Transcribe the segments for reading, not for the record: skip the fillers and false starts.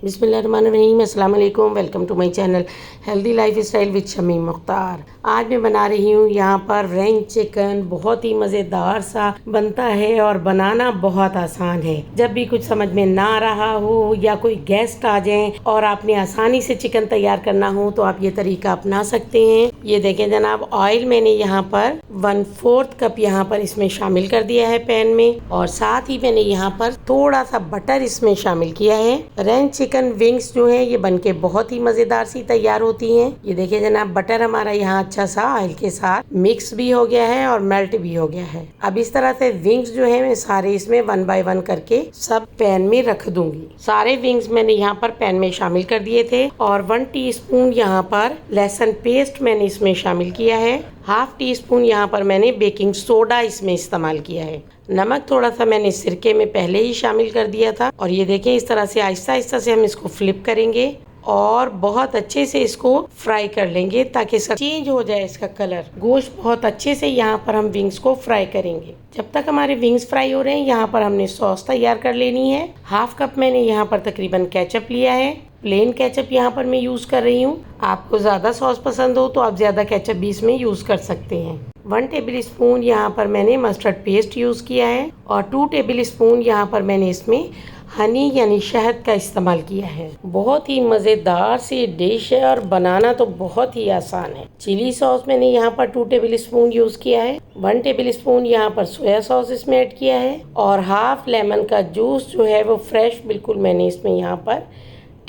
बिस्मिल्लाहिर्रहमानिर्रहीम, अस्सलाम वालेकुम। Welcome to my channel healthy lifestyle with Shamim Mukhtar. आज मैं बना रही हूँ यहाँ पर रेंज चिकन। बहुत ही मज़ेदार सा बनता है और बनाना बहुत आसान है। जब भी कुछ समझ में ना रहा हो या कोई गेस्ट आ जाए और आपने आसानी से चिकन तैयार करना हो तो आप ये तरीका अपना सकते हैं। ये देखें जनाब, ऑयल मैंने यहाँ पर 1/4 कप यहाँ पर इसमें शामिल कर दिया है पैन में, और साथ ही मैंने यहाँ पर थोड़ा सा बटर इसमें शामिल किया है। रेंज चिकन विंग्स जो है ये बनके बहुत ही मजेदार सी तैयार होती हैं। ये देखिए जनाब, बटर हमारा यहाँ अच्छा सा ऑयल के साथ मिक्स भी हो गया है और मेल्ट भी हो गया है। अब इस तरह से विंग्स जो है मैं सारे इसमें 1 बाय 1 करके सब पैन में रख दूंगी। सारे विंग्स मैंने यहाँ पर पैन में शामिल कर दिए थे और 1 टीस्पून यहाँ पर लहसुन पेस्ट मैंने इसमें शामिल किया है। 1/2 टीस्पून यहाँ पर मैंने बेकिंग सोडा इसमें इस्तेमाल किया है। नमक थोड़ा सा मैंने सिरके में पहले ही शामिल कर दिया था। और ये देखें, इस तरह से आहिस्ता आहिस्ता से हम इसको फ्लिप करेंगे और बहुत अच्छे से इसको फ्राई कर लेंगे ताकि चेंज हो जाए इसका कलर। गोश्त बहुत अच्छे से यहाँ पर हम विंग्स को फ्राई करेंगे। जब तक हमारे विंग्स फ्राई हो रहे हैं यहाँ पर हमने सॉस तैयार कर लेनी है। 1/2 कप मैंने यहाँ पर तकरीबन केचप लिया है। प्लेन केचप यहाँ पर मैं यूज़ कर रही हूँ। आपको ज़्यादा सॉस पसंद हो तो आप ज़्यादा केचप भी इसमें यूज़ कर सकते हैं। 1 टेबल स्पून यहाँ पर मैंने मस्टर्ड पेस्ट यूज़ किया है और 2 टेबल स्पून यहाँ पर मैंने इसमें हनी यानी शहद का इस्तेमाल किया है। बहुत ही मज़ेदार सी डिश है और बनाना तो बहुत ही आसान है। चिली सॉस मैंने यहाँ पर 2 टेबल स्पून यूज़ किया है। 1 टेबल स्पून यहाँ पर सोया सॉस इसमें ऐड किया है और 1/2 लेमन का जूस जो है वो फ्रेश बिल्कुल मैंने इसमें यहाँ पर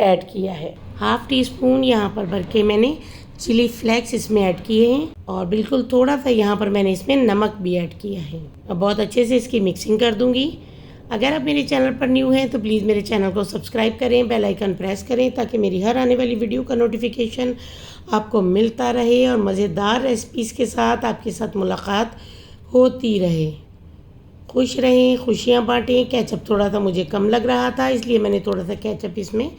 ऐड किया है। 1/2 टीस्पून यहाँ पर भर के मैंने चिली फ्लेक्स इसमें ऐड किए हैं और बिल्कुल थोड़ा सा यहाँ पर मैंने इसमें नमक भी ऐड किया है। अब बहुत अच्छे से इसकी मिक्सिंग कर दूंगी। अगर आप मेरे चैनल पर न्यू हैं तो प्लीज़ मेरे चैनल को सब्सक्राइब करें, बेल आइकन प्रेस करें ताकि मेरी हर आने वाली वीडियो का नोटिफिकेशन आपको मिलता रहे और मज़ेदार रेसिपीज़ के साथ आपके साथ मुलाकात होती रहे। खुश रहें, खुशियाँ बांटें। केचप थोड़ा सा मुझे कम लग रहा था इसलिए मैंने थोड़ा सा केचप इसमें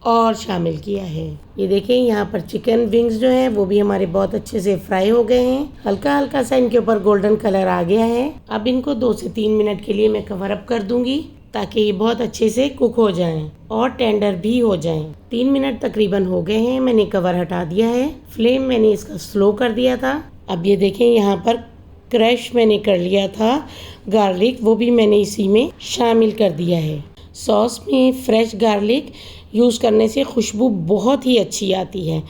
और शामिल किया है। ये देखें, यहाँ पर चिकन विंग्स जो हैं वो भी हमारे बहुत अच्छे से फ्राई हो गए हैं। हल्का हल्का सा इनके ऊपर गोल्डन कलर आ गया है। अब इनको 2 से 3 मिनट के लिए मैं कवर अप कर दूंगी ताकि ये बहुत अच्छे से कुक हो जाएं और टेंडर भी हो जाएं। 3 मिनट तकरीबन हो गए हैं। मैंने कवर हटा दिया है। फ्लेम मैंने इसका स्लो कर दिया था। अब ये देखें, यहाँ पर क्रश मैंने कर लिया था गार्लिक, वो भी मैंने इसी में शामिल कर दिया है। सॉस में फ्रेश गार्लिक यूज़ करने से खुशबू बहुत ही अच्छी आती है।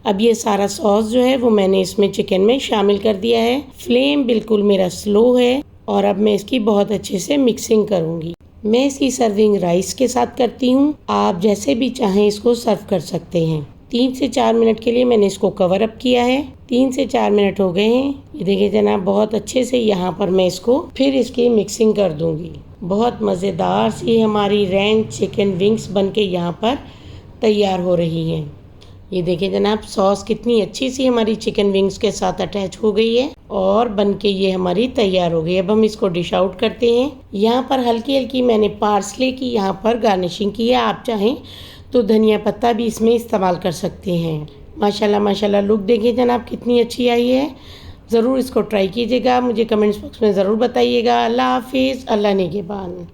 अब ये सारा सॉस जो है वो मैंने इसमें चिकन में शामिल कर दिया है। फ्लेम बिल्कुल मेरा स्लो है और अब मैं इसकी बहुत अच्छे से मिक्सिंग करूँगी। मैं इसकी सर्विंग राइस के साथ करती हूँ। आप जैसे भी चाहें इसको सर्व कर सकते हैं। 3 से 4 मिनट के लिए मैंने इसको कवर अप किया है। 3 से 4 मिनट हो गए हैं। ये देखिए जनाब, बहुत अच्छे से यहाँ पर मैं इसको फिर इसकी मिक्सिंग कर दूँगी। बहुत मज़ेदार सी हमारी रेंज चिकन विंग्स बनके यहाँ पर तैयार हो रही हैं। ये देखिए जनाब, सॉस कितनी अच्छी सी हमारी चिकन विंग्स के साथ अटैच हो गई है और बनके ये हमारी तैयार हो गई। अब हम इसको डिश आउट करते हैं। यहाँ पर हल्की हल्की मैंने पार्सले की यहाँ पर गार्निशिंग की है। आप चाहें तो धनिया पत्ता भी इसमें इस्तेमाल कर सकते हैं। माशाल्लाह माशाल्लाह, लुक देखिए जनाब कितनी अच्छी आई है। ज़रूर इसको ट्राई कीजिएगा। मुझे कमेंट्स बॉक्स में ज़रूर बताइएगा। अल्लाह हाफिज़, अल्लाह निगहबान।